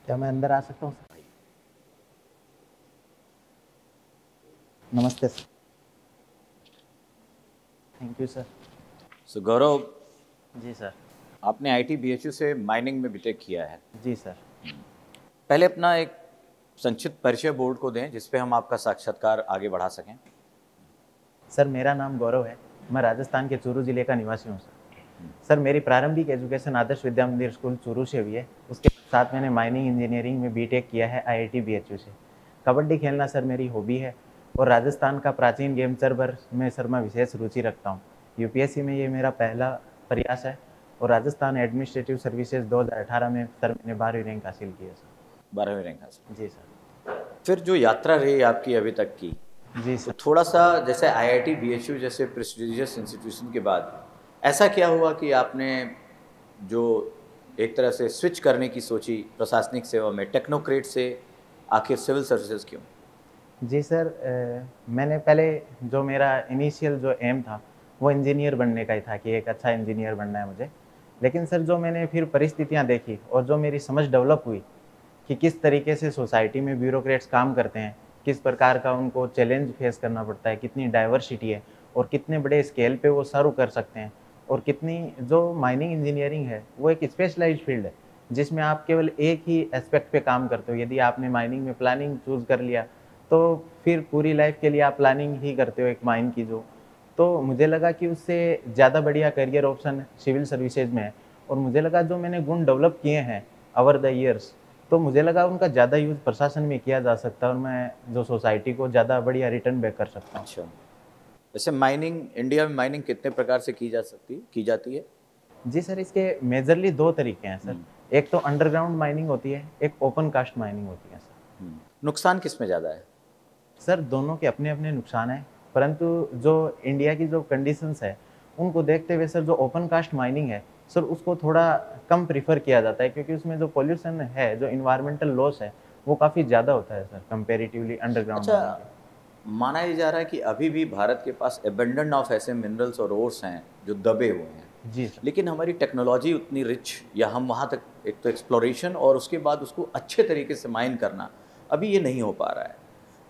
क्या मैं अंदर आ सकता हूँ सर? नमस्ते sir. Thank you sir. So Gaurav, ji sir. आपने आईटी बीएचयू से माइनिंग में बीटेक किया है। जी सर। पहले अपना एक संक्षिप्त परिचय बोर्ड को दें जिस पे हम आपका साक्षात्कार आगे बढ़ा सकें। सर मेरा नाम गौरव है। मैं राजस्थान के चूरू जिले का निवासी हूँ सर। मेरी प्रारंभिक एजुकेशन आदर्श विद्या मंदिर स्कूल चूरू से हुई है। उसके साथ मैंने माइनिंग इंजीनियरिंग में बीटेक किया है आईआईटी बीएचयू से। कबड्डी खेलना सर मेरी हॉबी है और राजस्थान का प्राचीन गेम चरबर में सर मैं विशेष रुचि रखता हूँ। यूपीएससी में ये मेरा पहला प्रयास है और राजस्थान एडमिनिस्ट्रेटिव सर्विसेज 2018 में सर मैंने 12वीं रैंक हासिल की है सर। 12वीं रैंक हासिल। जी सर। फिर जो यात्रा रही आपकी अभी तक की, जी तो सर। थोड़ा सा जैसे आईआईटी बीएचयू जैसे प्रेस्टिजियस इंस्टीट्यूशन के बाद ऐसा क्या हुआ कि आपने जो एक तरह से स्विच करने की सोची प्रशासनिक सेवा में, टेक्नोक्रेट से आखिर सिविल सर्विसेज क्यों? जी सर, मैंने पहले जो मेरा इनिशियल जो एम था वो इंजीनियर बनने का ही था कि एक अच्छा इंजीनियर बनना है मुझे। लेकिन सर जो मैंने फिर परिस्थितियाँ देखी और जो मेरी समझ डेवलप हुई कि किस तरीके से सोसाइटी में ब्यूरोक्रेट्स काम करते हैं, किस प्रकार का उनको चैलेंज फेस करना पड़ता है, कितनी डाइवर्सिटी है और कितने बड़े स्केल पे वो सर्व कर सकते हैं और कितनी जो माइनिंग इंजीनियरिंग है वो एक स्पेशलाइज्ड फील्ड है जिसमें आप केवल एक ही एस्पेक्ट पे काम करते हो। यदि आपने माइनिंग में प्लानिंग चूज़ कर लिया तो फिर पूरी लाइफ के लिए आप प्लानिंग ही करते हो एक माइन की जो। तो मुझे लगा कि उससे ज़्यादा बढ़िया करियर ऑप्शन सिविल सर्विसेज में है और मुझे लगा जो मैंने गुण डेवलप किए हैं ओवर द ईयर्स, तो मुझे लगा उनका ज़्यादा यूज़ प्रशासन में किया जा सकता है और मैं जो सोसाइटी को ज़्यादा बढ़िया रिटर्न बैक कर सकता हूँ। अच्छा, वैसे माइनिंग, इंडिया में माइनिग कितने प्रकार से की जाती है? जी सर, इसके मेजरली 2 तरीके हैं सर। हम्म, एक तो अंडरग्राउंड माइनिंग होती है, एक ओपन कास्ट माइनिंग होती है सर। नुकसान किस में ज़्यादा है? सर दोनों के अपने-अपने नुकसान हैं, परंतु जो इंडिया की जो कंडीशंस है, उनको देखते हुए सर जो ओपन कास्ट माइनिंग है, सर उसको थोड़ा कम प्रेफ़र किया जाता है क्योंकि उसमें जो पॉल्यूशन है, जो एनवायरमेंटल लॉस है, वो काफ़ी ज़्यादा होता है सर कंपैरेटिवली अंडरग्राउंड अच्छा, माइनिंग के। माना ये जा रहा है कि अभी भी भारत के पास एबंडेंट ऑफ ऐसे मिनरल्स और ओर्स हैं जो दबे हुए हैं, जी सर। लेकिन हमारी टेक्नोलॉजी उतनी रिच, या हम वहाँ तक एक तो एक्सप्लोरेशन और उसके बाद उसको अच्छे तरीके से माइन करना अभी ये नहीं हो पा रहा है।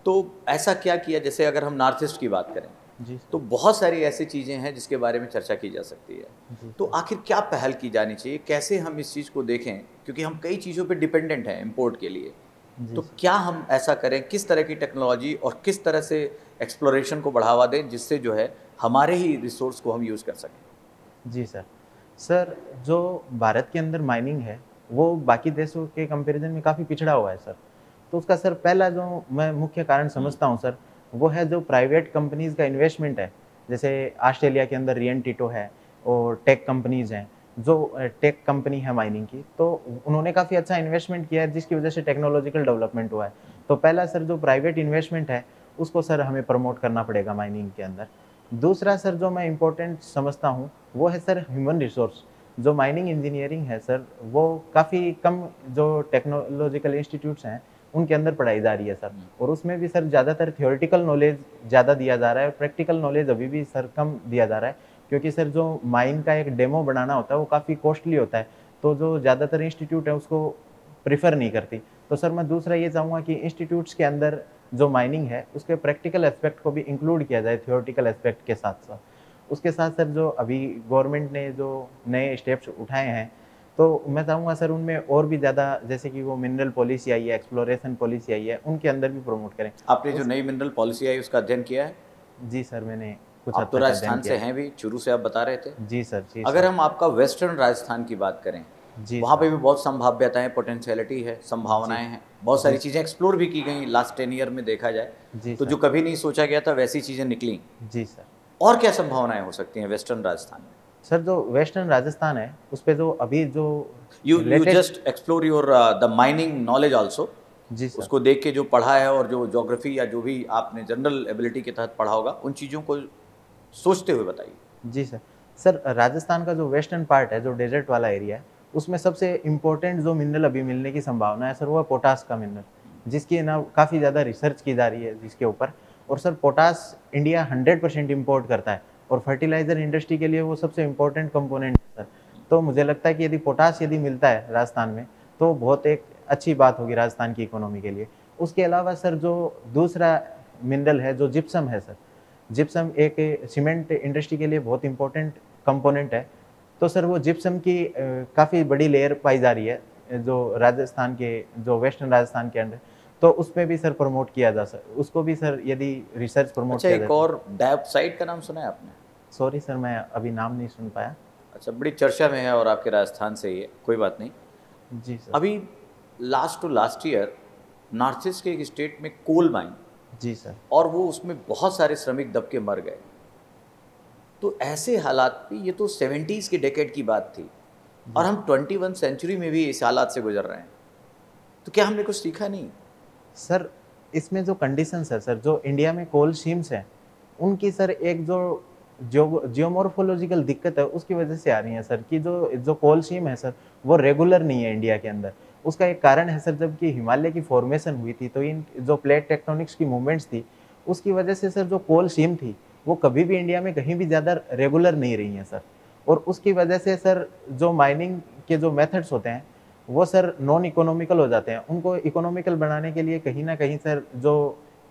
तो ऐसा क्या किया, जैसे अगर हम नॉर्थ ईस्ट की बात करें जी तो सर। बहुत सारी ऐसी चीज़ें हैं जिसके बारे में चर्चा की जा सकती है। जी तो सर। आखिर क्या पहल की जानी चाहिए, कैसे हम इस चीज़ को देखें, क्योंकि हम कई चीज़ों पे डिपेंडेंट हैं इम्पोर्ट के लिए। जी तो सर। क्या हम ऐसा करें, किस तरह की टेक्नोलॉजी और किस तरह से एक्सप्लोरेशन को बढ़ावा दें जिससे जो है हमारे ही रिसोर्स को हम यूज़ कर सकें? जी सर। सर, जो भारत के अंदर माइनिंग है, वो बाकी देशों के कंपैरिज़न में काफ़ी पिछड़ा हुआ है सर। तो उसका सर पहला जो मैं मुख्य कारण समझता हूँ सर, वो है जो प्राइवेट कंपनीज़ का इन्वेस्टमेंट है। जैसे ऑस्ट्रेलिया के अंदर रियो टिंटो है और टेक कंपनीज़ हैं, जो टेक कंपनी है माइनिंग की, तो उन्होंने काफ़ी अच्छा इन्वेस्टमेंट किया है जिसकी वज़ह से टेक्नोलॉजिकल डेवलपमेंट हुआ है। तो पहला सर जो प्राइवेट इन्वेस्टमेंट है, उसको सर हमें प्रमोट करना पड़ेगा माइनिंग के अंदर। दूसरा सर जो मैं इम्पोर्टेंट समझता हूँ, वो है सर ह्यूमन रिसोर्स। जो माइनिंग इंजीनियरिंग है सर, वो काफ़ी कम जो टेक्नोलॉजिकल इंस्टीट्यूट्स हैं, उनके अंदर पढ़ाई जा रही है सर। और उसमें भी सर ज़्यादातर थ्योरेटिकल नॉलेज ज़्यादा दिया जा रहा है और प्रैक्टिकल नॉलेज अभी भी सर कम दिया जा रहा है। क्योंकि सर जो माइन का एक डेमो बनाना होता है, वो काफ़ी कॉस्टली होता है। तो जो ज़्यादातर इंस्टीट्यूट है, उसको प्रेफ़र नहीं करती। तो सर मैं दूसरा ये चाहूँगा कि इंस्टीट्यूट्स के अंदर जो माइनिंग है, उसके प्रैक्टिकल एस्पेक्ट को भी इंक्लूड किया जाए थ्योरेटिकल एस्पेक्ट के साथ-साथ। उसके साथ सर जो अभी गवर्नमेंट ने जो नए स्टेप्स उठाए हैं, तो मैं चाहूँगा सर उनमें और भी ज़्यादा जैसे कि वो मिनरल पॉलिसी आई है, एक्सप्लोरेशन पॉलिसी आई है, उनके अंदर भी प्रमोट करें। आपने जो उस नई मिनरल पॉलिसी आई उसका अध्ययन किया है? जी सर, मैंने कुछ आप हद तो तक अध्ययन राजस्थान किया से है। हैं भी, चूरू से आप बता रहे थे। जी सर, जी अगर सर। हम आपका वेस्टर्न राजस्थान की बात करें, जी वहाँ सर। पे भी बहुत संभाव्यताएँ, पोटेंशियलिटी है, जी। संभावनाएँ हैं। बहुत जी सारी सर। चीज़ें एक्सप्लोर भी की गई लास्ट 10 ईयर में देखा जाए, जी तो जो सर। कभी नहीं सोचा गया था वैसी चीज़ें निकली। जी सर। और क्या संभावनाएँ हो सकती हैं वेस्टर्न राजस्थान में? सर जो वेस्टर्न राजस्थान है, उसपे जो अभी जो you latest just explore your the mining knowledge also. जी सर। उसको देख के जो पढ़ा है और जो ज्योग्राफी या जो भी आपने जनरल एबिलिटी के तहत पढ़ा होगा, उन चीज़ों को सोचते हुए बताइए। जी सर। सर राजस्थान का जो वेस्टर्न पार्ट है, जो डेज़र्ट वाला एरिया है, उसमें सबसे इम्पोर्टेंट जो मिनरल अभी मिलने की संभावना है सर, वो है पोटाश का मिनरल, जिसकी ना काफ़ी ज़्यादा रिसर्च की जा रही है जिसके ऊपर। और सर पोटाश इंडिया 100% इम्पोर्ट करता है और फर्टिलाइज़र इंडस्ट्री के लिए वो सबसे इम्पोर्टेंट कंपोनेंट है सर। तो मुझे लगता है कि यदि पोटाश यदि मिलता है राजस्थान में, तो बहुत एक अच्छी बात होगी राजस्थान की इकोनॉमी के लिए। उसके अलावा सर जो दूसरा मिनरल है जो जिप्सम है सर, जिप्सम एक सीमेंट इंडस्ट्री के लिए बहुत इंपॉर्टेंट कंपोनेंट है। तो सर वो जिप्सम की काफ़ी बड़ी लेयर पाई जा रही है जो राजस्थान के, जो वेस्टर्न राजस्थान के अंदर, तो उस पे भी सर प्रमोट किया जा सकता, उसको भी सर यदि रिसर्च प्रमोट अच्छा, किया एक जाए तो। और डायोक्साइड का नाम सुना है आपने? सॉरी सर, मैं अभी नाम नहीं सुन पाया। अच्छा, बड़ी चर्चा में है और आपके राजस्थान से ही है, कोई बात नहीं। जी सर। अभी last to last year north east के एक स्टेट में कोल माइन, जी सर। और वो उसमें बहुत सारे श्रमिक दब के मर गए। तो ऐसे हालात भी, ये तो 70s के डेकेड की बात थी और हम 21 सेंचुरी में भी इस हालात से गुजर रहे हैं। तो क्या हमने कुछ सीखा नहीं? सर इसमें जो कंडीशंस है सर, जो इंडिया में कोल सीम्स हैं, उनकी सर एक जो जियोमॉर्फोलॉजिकल दिक्कत है उसकी वजह से आ रही है सर, कि जो जो कोल सीम है सर वो रेगुलर नहीं है इंडिया के अंदर। उसका एक कारण है सर, जबकि हिमालय की फॉर्मेशन हुई थी तो इन जो प्लेट टेक्टोनिक्स की मूवमेंट्स थी उसकी वजह से सर जो कोल सीम थी वो कभी भी इंडिया में कहीं भी ज़्यादा रेगुलर नहीं रही हैं सर। और उसकी वजह से सर जो माइनिंग के जो मेथड्स होते हैं वो सर नॉन इकोनॉमिकल हो जाते हैं। उनको इकोनॉमिकल बनाने के लिए कहीं न कहीं सर जो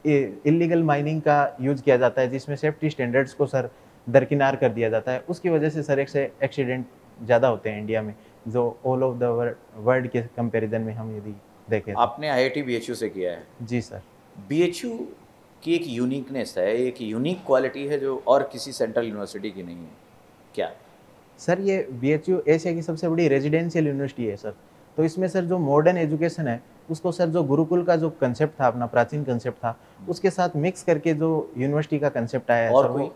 इल्लीगल माइनिंग का यूज़ किया जाता है, जिसमें सेफ्टी स्टैंडर्ड्स को सर दरकिनार कर दिया जाता है। उसकी वजह से सर एक से एक्सीडेंट ज़्यादा होते हैं इंडिया में, जो ऑल ओवर द वर्ल्ड के कंपैरिजन में हम यदि देखें तो। आपने आईआईटी बीएचयू से किया है। जी सर। बीएचयू की एक यूनिकनेस है, एक यूनिक क्वालिटी है जो और किसी सेंट्रल यूनिवर्सिटी की नहीं है। क्या? सर ये बीएचयू एशिया की सबसे बड़ी रेजिडेंशियल यूनिवर्सिटी है सर। तो इसमें सर जो मॉडर्न एजुकेशन है उसको सर जो गुरुकुल का जो कंसेप्ट था, अपना प्राचीन कंसेप्ट था, उसके साथ मिक्स करके जो यूनिवर्सिटी का कंसेप्ट आया है और सर कोई वो।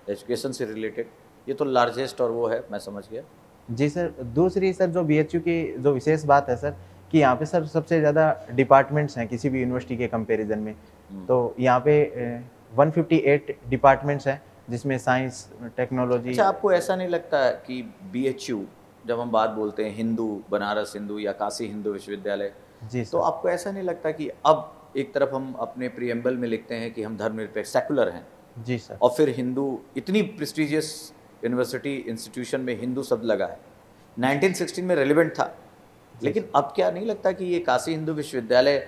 एजुकेशन से रिलेटेड? ये तो लार्जेस्ट और वो है, मैं समझ गया। जी सर। दूसरी सर जो बीएचयू की जो विशेष बात है सर, कि यहाँ पे सर सबसे ज़्यादा डिपार्टमेंट्स हैं किसी भी यूनिवर्सिटी के कंपैरिजन में। तो यहाँ पे 158 डिपार्टमेंट्स हैं, जिसमें साइंस, टेक्नोलॉजी। अच्छा, आपको ऐसा नहीं लगता कि बीएचयू, जब हम बात बोलते हैं हिंदू, बनारस हिंदू या काशी हिंदू विश्वविद्यालय, जी तो सर। आपको ऐसा नहीं लगता कि अब एक तरफ हम अपने प्रीएम्बल में लिखते हैं कि हम धर्मनिरपेक्ष सेकुलर हैं, जी सर। और फिर हिंदू, इतनी प्रेस्टिजियस यूनिवर्सिटी इंस्टीट्यूशन में हिंदू शब्द लगा है, 1916 में रेलिवेंट था, लेकिन अब क्या नहीं लगता कि ये काशी हिंदू विश्वविद्यालय,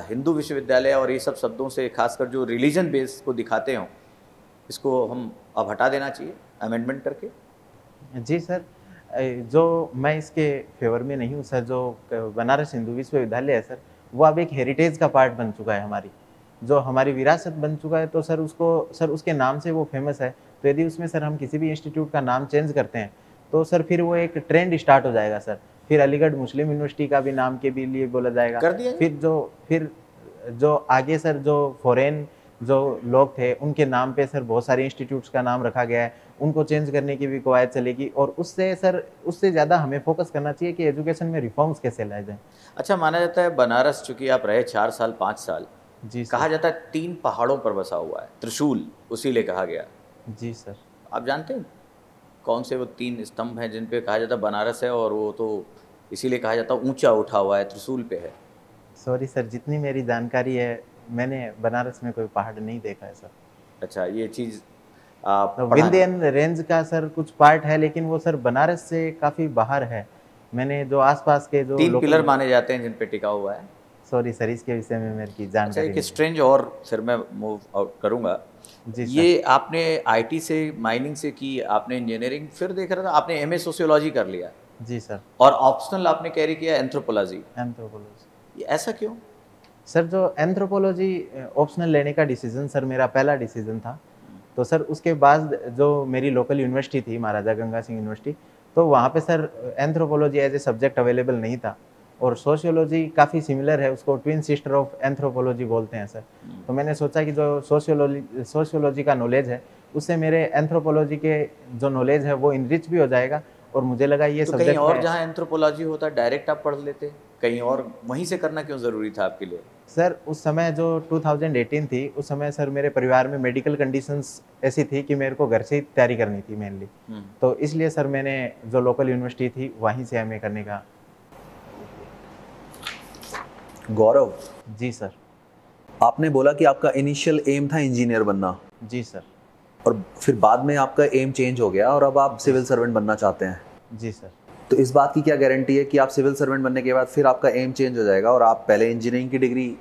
हिंदू विश्वविद्यालय और ये सब शब्दों से खासकर जो रिलीजन बेस को दिखाते हों, इसको हम अब हटा देना चाहिए अमेंडमेंट करके? जी सर। जो मैं इसके फेवर में नहीं हूँ सर। जो बनारस हिंदू विश्वविद्यालय है सर, वो अब एक हेरिटेज का पार्ट बन चुका है, हमारी जो हमारी विरासत बन चुका है। तो सर उसको, सर उसके नाम से वो फेमस है। तो यदि उसमें सर हम किसी भी इंस्टीट्यूट का नाम चेंज करते हैं तो सर फिर वो एक ट्रेंड स्टार्ट हो जाएगा सर। फिर अलीगढ़ मुस्लिम यूनिवर्सिटी का भी नाम के भी लिए बोला जाएगा। कर दिया फिर जो आगे सर जो फॉरेन जो लोग थे उनके नाम पे सर बहुत सारे इंस्टीट्यूट्स का नाम रखा गया है, उनको चेंज करने की भी कवायद चलेगी। और उससे सर, उससे ज़्यादा हमें फोकस करना चाहिए कि एजुकेशन में रिफॉर्म्स कैसे लाए जाएँ। अच्छा, माना जाता है बनारस, चूंकि आप रहे 4 साल 5 साल, जी सर। कहा जाता है 3 पहाड़ों पर बसा हुआ है, त्रिशूल उसीलिए कहा गया। जी सर। आप जानते हैं कौन से वो 3 स्तंभ हैं जिन पे कहा जाता है बनारस है, और वो तो इसीलिए कहा जाता है ऊंचा उठा हुआ है, त्रिशूल पे है? सॉरी सर, जितनी मेरी जानकारी है, मैंने बनारस में कोई पहाड़ नहीं देखा है सर। अच्छा, ये चीज़ आप तो पढ़ा है? विंध्यन रेंज का सर कुछ पार्ट है, लेकिन वो सर बनारस से काफ़ी बाहर है। मैंने जो आसपास के जो 3 पिलर लोकल, माने जाते हैं जिन पे टिका हुआ है। सॉरी सर, इसके विषय में मेरी अच्छा, जानकारी एक नहीं स्ट्रेंज, और फिर मैं मूव आउट करूंगा। है। जी सर। ये आपने आईटी से, माइनिंग से की, आपने इंजीनियरिंग, फिर देख रहा था आपने एमए सोशियोलॉजी कर लिया, जी सर। और ऑप्शनल आपने कैरी किया एंथ्रोपोलॉजी। एंथ्रोपोलॉजी। ये ऐसा क्यों? सर जो एंथ्रोपोलॉजी ऑप्शनल लेने का डिसीजन सर मेरा पहला डिसीजन था। तो सर उसके बाद जो मेरी लोकल यूनिवर्सिटी थी, महाराजा गंगा सिंह यूनिवर्सिटी, तो वहाँ पे sir anthropology as a subject available नहीं था। और सोशियोलॉजी काफ़ी सिमिलर है, उसको ट्विन सिस्टर ऑफ एंथ्रोपोलॉजी बोलते हैं सर। तो मैंने सोचा कि जो सोशियोलॉजी का नॉलेज है उससे मेरे एंथ्रोपोलॉजी के जो नॉलेज है वो इनरिच भी हो जाएगा। और मुझे लगा ये तो कहीं सब्जेक्ट और जहाँ एंथ्रोपोलॉजी होता डायरेक्ट आप पढ़ लेते, कहीं और वहीं से करना क्यों ज़रूरी था आपके लिए? सर उस समय जो 2018 थी, उस समय सर मेरे परिवार में मेडिकल कंडीशंस ऐसी थी कि मेरे को घर से ही तैयारी करनी थी मेनली। तो इसलिए सर मैंने जो लोकल यूनिवर्सिटी थी वहीं से एमए करने का। गौरव, जी सर। आपने बोला कि आपका इनिशियल एम था इंजीनियर बनना, जी सर। और फिर बाद में आपका एम चेंज हो गया और अब आप सिविल सर्वेंट बनना चाहते हैं। जी सर। तो इस बात की क्या गारंटी है कि आप सिविल सर्वेंट बनने के बाद फिर आपका एम चेंज हो जाएगा और आप पहले इंजीनियरिंग की डिग्री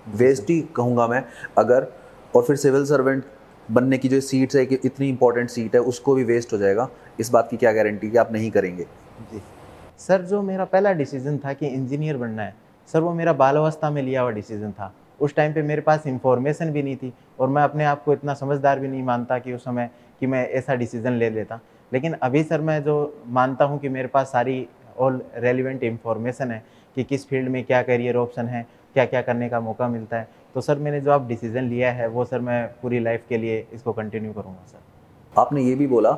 वेस्ट ही कहूँगा मैं अगर, और फिर सिविल सर्वेंट बनने की जो सीट्स है कि इतनी इंपॉर्टेंट सीट है उसको भी वेस्ट हो जाएगा, इस बात की क्या गारंटी कि आप नहीं करेंगे? जी सर, जो मेरा पहला डिसीजन था कि इंजीनियर बनना है सर, वो मेरा बालावस्था में लिया हुआ डिसीजन था। उस टाइम पे मेरे पास इन्फॉर्मेशन भी नहीं थी और मैं अपने आप को इतना समझदार भी नहीं मानता कि उस समय कि मैं ऐसा डिसीजन ले लेता। लेकिन अभी सर मैं जो मानता हूँ कि मेरे पास सारी ऑल रेलिवेंट इन्फॉर्मेशन है कि किस फील्ड में क्या करियर ऑप्शन है, क्या-क्या करने का मौका मिलता है। तो सर मैंने जो अब डिसीजन लिया है वो सर मैं पूरी लाइफ़ के लिए इसको कंटिन्यू करूँगा सर। आपने ये भी बोला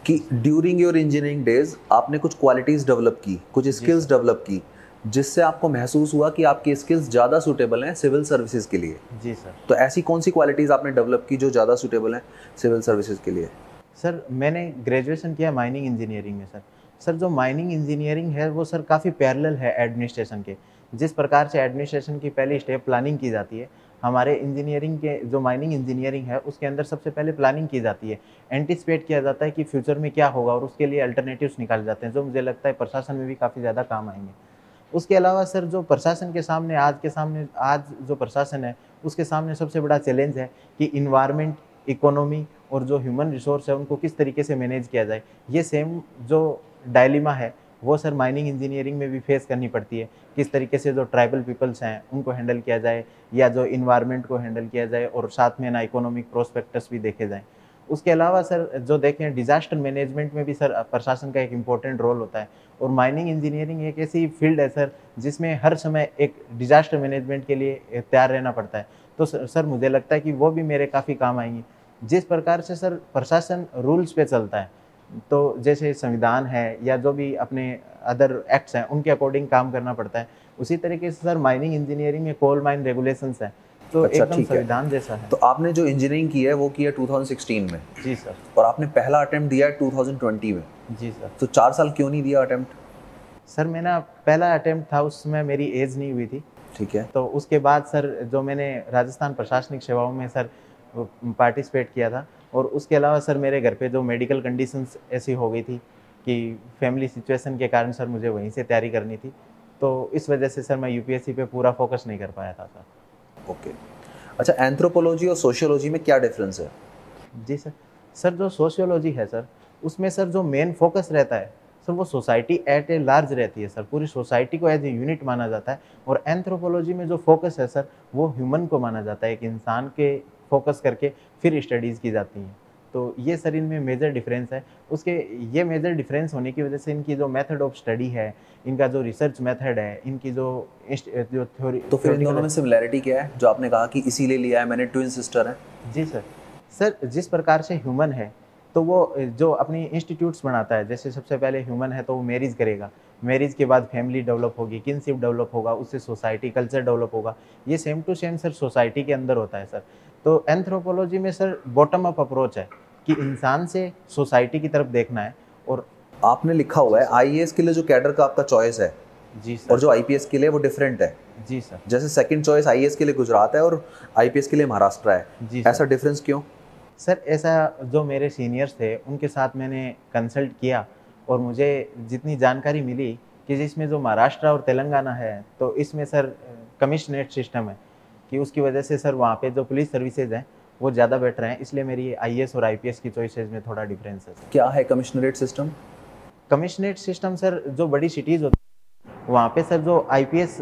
कि ड्यूरिंग योर इंजीनियरिंग डेज आपने कुछ क्वालिटीज़ डेवलप की, कुछ स्किल्स डेवलप की, जिससे आपको महसूस हुआ कि आपकी स्किल्स ज़्यादा सूटेबल हैं सिविल सर्विसेज के लिए। जी सर। तो ऐसी कौन सी क्वालिटीज़ आपने डेवलप की जो ज़्यादा सूटेबल हैं सिविल सर्विसेज के लिए? सर मैंने ग्रेजुएशन किया माइनिंग इंजीनियरिंग में सर। सर जो माइनिंग इंजीनियरिंग है वो सर काफ़ी पैरेलल है एडमिनिस्ट्रेशन के। जिस प्रकार से एडमिनिस्ट्रेशन की पहली स्टेप प्लानिंग की जाती है, हमारे इंजीनियरिंग के जो माइनिंग इंजीनियरिंग है उसके अंदर सबसे पहले प्लानिंग की जाती है। एंटिसिपेट किया जाता है कि फ्यूचर में क्या होगा और उसके लिए अल्टरनेटिव्स निकाले जाते हैं, जो मुझे लगता है प्रशासन में भी काफ़ी ज़्यादा काम आएँगे। उसके अलावा सर जो प्रशासन के सामने आज जो प्रशासन है, उसके सामने सबसे बड़ा चैलेंज है कि एनवायरनमेंट, इकोनॉमी और जो ह्यूमन रिसोर्स है उनको किस तरीके से मैनेज किया जाए। ये सेम जो डायलेमा है वो सर माइनिंग इंजीनियरिंग में भी फेस करनी पड़ती है। किस तरीके से जो ट्राइबल पीपल्स हैं उनको हैंडल किया जाए या जो एनवायरनमेंट को हैंडल किया जाए और साथ में ना इकोनॉमिक प्रोस्पेक्टस भी देखे जाएँ। उसके अलावा सर जो देखें डिज़ास्टर मैनेजमेंट में भी सर प्रशासन का एक इम्पोर्टेंट रोल होता है और माइनिंग इंजीनियरिंग एक ऐसी फील्ड है सर जिसमें हर समय एक डिज़ास्टर मैनेजमेंट के लिए तैयार रहना पड़ता है। तो सर मुझे लगता है कि वो भी मेरे काफ़ी काम आएँगी। जिस प्रकार से सर प्रशासन रूल्स पे चलता है, तो जैसे संविधान है या जो भी अपने अदर एक्ट्स हैं उनके अकॉर्डिंग काम करना पड़ता है। उसी तरीके से सर माइनिंग इंजीनियरिंग में कोल माइन रेगुलेशंस हैं, तो अच्छा, एकदम ठीक है। संविधान जैसा है। तो आपने जो इंजीनियरिंग की है वो की है 2016 में जी सर। और आपने पहला अटेम्प्ट दिया है 2020 में। जी सर। तो 4 साल क्यों नहीं दिया अटेम्प्ट? सर मेरा पहला अटेम्प्ट था, उस समय मेरी एज नहीं हुई थी। ठीक है। तो उसके बाद सर जो मैंने राजस्थान प्रशासनिक सेवाओं में सर पार्टिसिपेट किया था और उसके अलावा सर मेरे घर पे जो मेडिकल कंडीशंस ऐसी हो गई थी कि फैमिली सिचुएशन के कारण सर मुझे वहीं से तैयारी करनी थी। तो इस वजह से सर मैं यूपीएससी पे पूरा फोकस नहीं कर पाया था सर। ओके। अच्छा, एंथ्रोपोलॉजी और सोशियोलॉजी में क्या डिफरेंस है? जी सर। सर जो सोशियोलॉजी है सर, उसमें सर जो मेन फोकस रहता है सर वो सोसाइटी एट ए लार्ज रहती है सर, पूरी सोसाइटी को एज ए यूनिट माना जाता है। और एंथ्रोपोलॉजी में जो फोकस है सर वो ह्यूमन को माना जाता है, एक इंसान के फोकस करके फिर स्टडीज़ की जाती हैं। तो ये सर इनमें मेजर डिफरेंस है। उसके ये मेजर डिफरेंस होने की वजह से इनकी जो मेथड ऑफ स्टडी है, इनका जो रिसर्च मेथड है, इनकी जो जो थ्योरी तो फिर इन दोनों में सिमिलैरिटी क्या है जो आपने कहा कि इसीलिए लिया है मैंने, ट्विन सिस्टर है? जी सर। सर जिस प्रकार से ह्यूमन है तो वो जो अपनी इंस्टीट्यूट्स बनाता है, जैसे सबसे पहले ह्यूमन है तो वो मैरिज करेगा, मैरिज के बाद फैमिली डेवलप होगी, किनशिप डेवलप होगा, उससे सोसाइटी कल्चर डेवलप होगा। ये same to same sir society के अंदर होता है सर। तो एंथ्रोपोलॉजी में सर बॉटम अप अप्रोच है कि इंसान से सोसाइटी की तरफ देखना है। और आपने लिखा हुआ है आईएएस के लिए जो कैडर का आपका चॉइस है जी सर। और जो आईपीएस के लिए वो डिफरेंट है। जी सर। जैसे सेकंड चॉइस आईएएस के लिए गुजरात है और आईपीएस के लिए महाराष्ट्र है, जी सर। ऐसा डिफरेंस क्यों? सर ऐसा जो मेरे सीनियर्स थे उनके साथ मैंने कंसल्ट किया और मुझे जितनी जानकारी मिली कि जिसमें जो महाराष्ट्र और तेलंगाना है तो इसमें सर कमिश्नरेट सिस्टम है कि उसकी वजह से सर वहाँ पे जो पुलिस सर्विसेज हैं वो ज़्यादा बेटर हैं, इसलिए मेरी आईएएस और आईपीएस की चॉइसेस में थोड़ा डिफरेंस है सर। क्या है commissionerate system? Commissionerate system sir जो बड़ी सिटीज़ होती हैं वहाँ पे सर जो आईपीएस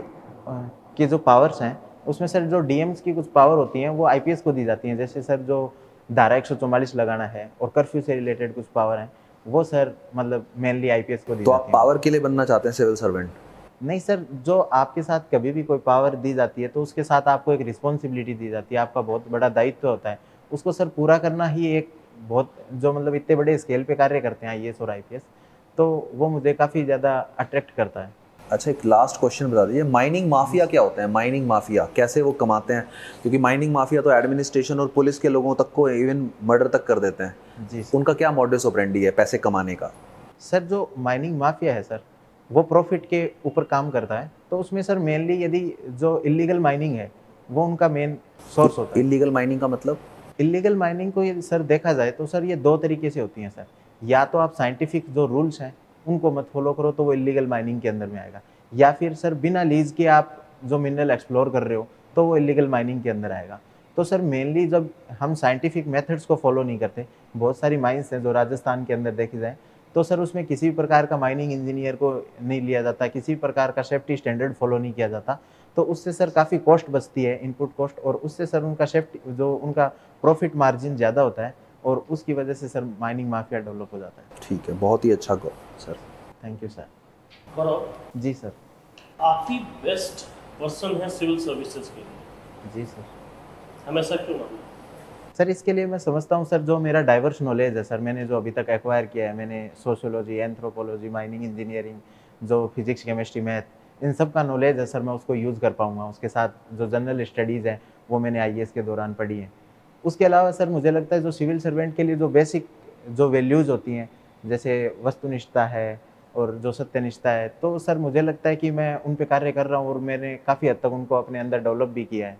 के जो पावर्स हैं उसमें सर जो डीएम्स की कुछ पावर होती हैं वो आईपीएस को दी जाती हैं। जैसे सर जो धारा 144 लगाना है और कर्फ्यू से रिलेटेड कुछ पावर हैं वो सर मतलब मेनली आईपीएस को दी तो जाती आप हैं। पावर के लिए बनना चाहते हैं सिविल सर्वेंट? नहीं सर, जो आपके साथ कभी भी कोई पावर दी जाती है तो उसके साथ आपको एक रिस्पॉन्सिबिलिटी दी जाती है, आपका बहुत बड़ा दायित्व होता है। उसको सर पूरा करना ही एक बहुत जो मतलब इतने बड़े स्केल पे कार्य करते हैं आईएएस और आईपीएस, तो वो मुझे काफ़ी ज़्यादा अट्रैक्ट करता है। अच्छा, एक लास्ट क्वेश्चन बता दीजिए, माइनिंग माफिया क्या होता है? माइनिंग माफिया कैसे वो कमाते हैं? क्योंकि माइनिंग माफिया तो एडमिनिस्ट्रेशन और पुलिस के लोगों तक को इवन मर्डर तक कर देते हैं। जी सर। उनका क्या मॉडस ऑपरेंडी है पैसे कमाने का? सर जो माइनिंग माफिया है सर वो प्रॉफिट के ऊपर काम करता है, तो उसमें सर मेनली यदि जो इल्लीगल माइनिंग है वो उनका मेन सोर्स होता है। इल्लीगल माइनिंग का मतलब? इल्लीगल माइनिंग को यदि सर देखा जाए तो सर ये दो तरीके से होती हैं सर। या तो आप साइंटिफिक जो रूल्स हैं उनको मत फॉलो करो, तो वो इलीगल माइनिंग के अंदर में आएगा। या फिर सर बिना लीज के आप जो मिनरल एक्सप्लोर कर रहे हो तो वो इलीगल माइनिंग के अंदर आएगा। तो सर मेनली जब हम साइंटिफिक मेथड्स को फॉलो नहीं करते, बहुत सारी माइंस हैं जो राजस्थान के अंदर देखी जाए, तो सर उसमें किसी भी प्रकार का माइनिंग इंजीनियर को नहीं लिया जाता, किसी भी प्रकार का सेफ्टी स्टैंडर्ड फॉलो नहीं किया जाता। तो उससे सर काफ़ी कॉस्ट बचती है, इनपुट कॉस्ट, और उससे सर उनका सेफ्टी जो उनका प्रॉफिट मार्जिन ज़्यादा होता है, और उसकी वजह से सर माइनिंग माफिया डेवलप हो जाता है। ठीक है, बहुत ही अच्छा sir. Thank you sir. Gaurav ji sir. आप ही बेस्ट पर्सन है सिविल सर्विसेज के लिए, जी सर। हमेशा क्यों माना? सर इसके लिए मैं समझता हूँ सर, जो मेरा डाइवर्स नॉलेज है सर, मैंने जो अभी तक एक्वायर किया है, मैंने सोशियोलॉजी, एंथ्रोपोलॉजी, माइनिंग इंजीनियरिंग, जो फिजिक्स, केमिस्ट्री, मैथ, इन सब का नॉलेज है सर, मैं उसको यूज़ कर पाऊँगा। उसके साथ जो जनरल स्टडीज़ हैं वो मैंने आईएएस के दौरान पढ़ी हैं। उसके अलावा सर मुझे लगता है जो सिविल सर्वेंट के लिए जो बेसिक जो वैल्यूज़ होती हैं, जैसे वस्तुनिष्ठता है और जो सत्यनिष्ठा है, तो सर मुझे लगता है कि मैं उन पे कार्य कर रहा हूँ, और मैंने काफ़ी हद तक उनको अपने अंदर डेवलप भी किया है।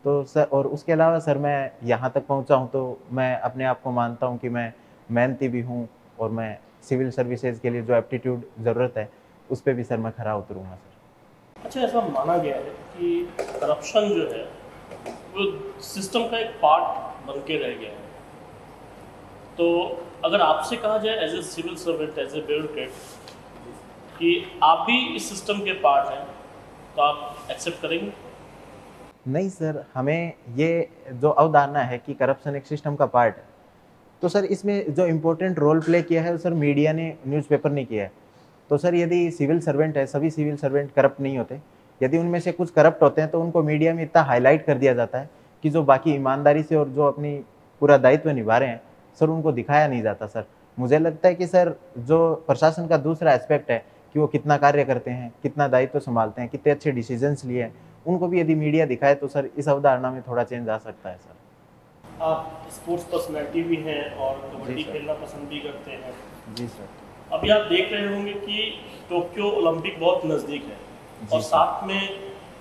तो सर, और उसके अलावा सर मैं यहाँ तक पहुँचा हूँ, तो मैं अपने आप को मानता हूँ कि मैं मेहनती भी हूँ, और मैं सिविल सर्विसेज के लिए जो एप्टीट्यूड ज़रूरत है उस पे भी सर मैं खरा उतरूँगा सर। अच्छा, ऐसा माना गया है कि करप्शन जो है वो सिस्टम का एक पार्ट बन के रह गया है। तो अगर आपसे कहा जाए as a civil servant, as a bureaucrat, कि आप भी इस सिस्टम के पार्ट हैं, तो आप एक्सेप्ट करेंगे? नहीं सर, हमें ये जो अवधारणा है कि करप्शन एक सिस्टम का पार्ट है, तो सर इसमें जो इम्पोर्टेंट रोल प्ले किया है सर मीडिया ने, न्यूज़पेपर ने किया है। तो सर यदि सिविल सर्वेंट है, सभी सिविल सर्वेंट करप्ट नहीं होते। यदि उनमें से कुछ करप्ट होते हैं तो उनको मीडिया में इतना हाईलाइट कर दिया जाता है कि जो बाकी ईमानदारी से और जो अपनी पूरा दायित्व निभा रहे हैं सर, उनको दिखाया नहीं जाता सर। मुझे लगता है कि सर जो प्रशासन का दूसरा एस्पेक्ट है कि वो कितना कार्य करते हैं, कितना दायित्व संभालते हैं, कितने अच्छे डिसीजंस लिए हैं, उनको भी यदि मीडिया दिखाए तो सर इस अवधारणा में थोड़ा चेंज आ सकता है सर। आप स्पोर्ट्स पर्सनैलिटी भी हैं और कबड्डी सर। खेलना पसंद भी करते हैं। जी सर। अभी आप देख रहे होंगे कि टोक्यो ओलंपिक बहुत नज़दीक है, और सर। साथ में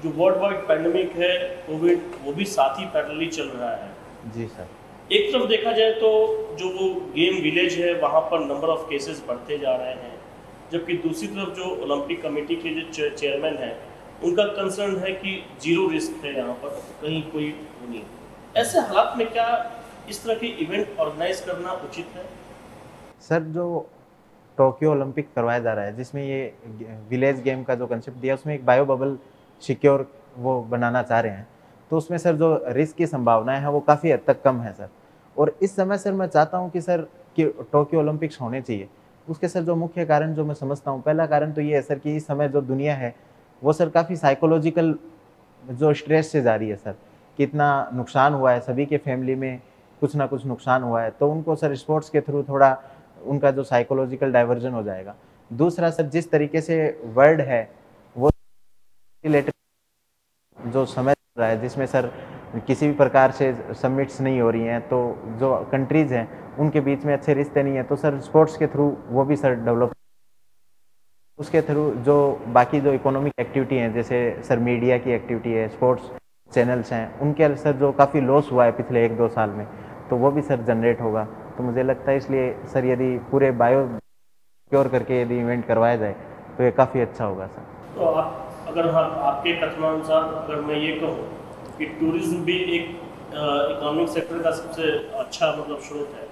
जो वर्ल्ड वाइड पैंडेमिक है कोविड, वो भी साथ ही पैरेलली चल रहा है। जी सर। एक तरफ देखा जाए तो जो वो गेम विलेज है वहाँ पर नंबर ऑफ केसेस बढ़ते जा रहे हैं, जबकि दूसरी तरफ जो ओलंपिक कमेटी के जो चेयरमैन हैं उनका कंसर्न है कि जीरो रिस्क है, यहाँ पर कहीं कोई वो नहीं। ऐसे हालात में क्या इस तरह के इवेंट ऑर्गेनाइज करना उचित है? सर जो टोक्यो ओलंपिक करवाया जा रहा है, जिसमें ये विलेज गेम का जो कंसेप्ट दिया, उसमें एक बायो बबल सिक्योर वो बनाना चाह रहे हैं, तो उसमें सर जो रिस्क की संभावनाएं हैं वो काफ़ी हद तक कम है सर। और इस समय सर मैं चाहता हूं कि सर कि टोक्यो ओलंपिक्स होने चाहिए। उसके सर जो मुख्य कारण जो मैं समझता हूं, पहला कारण तो ये है सर कि इस समय जो दुनिया है वो सर काफ़ी साइकोलॉजिकल जो स्ट्रेस से जा रही है सर, कितना नुकसान हुआ है, सभी के फैमिली में कुछ ना कुछ नुकसान हुआ है, तो उनको सर स्पोर्ट्स के थ्रू थोड़ा उनका जो साइकोलॉजिकल डाइवर्जन हो जाएगा। दूसरा सर जिस तरीके से वर्ल्ड है वो रिलेटेड जो समय चल रहा है, जिसमें सर किसी भी प्रकार से समिट्स नहीं हो रही हैं, तो जो कंट्रीज़ हैं उनके बीच में अच्छे रिश्ते नहीं हैं, तो सर स्पोर्ट्स के थ्रू वो भी सर डेवलप, उसके थ्रू जो बाकी जो इकोनॉमिक एक्टिविटी हैं, जैसे सर मीडिया की एक्टिविटी है, स्पोर्ट्स चैनल्स हैं, उनके सर जो काफ़ी लॉस हुआ है पिछले 1-2 साल में, तो वो भी सर जनरेट होगा। तो मुझे लगता है इसलिए सर यदि पूरे बायो सिक्योर करके यदि इवेंट करवाया जाए तो ये काफ़ी अच्छा होगा सर। तो आप अगर आपके कथनानुसार अगर मैं ये कहूँ कि टूरिज्म भी एक इकोनॉमिक सेक्टर का सबसे अच्छा मतलब स्रोत है,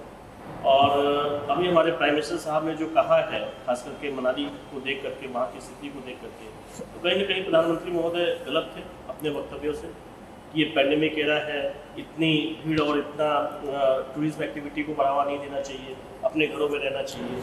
और अभी हमारे प्राइम मिनिस्टर साहब ने जो कहा है, खास करके मनाली को देख करके, वहाँ की स्थिति को देख करके, तो कहीं ना कहीं प्रधानमंत्री महोदय गलत थे अपने वक्तव्यों से। ये पैंडेमिक एरा है, इतनी भीड़ और इतना टूरिज्म एक्टिविटी को बढ़ावा नहीं देना चाहिए, अपने घरों में रहना चाहिए।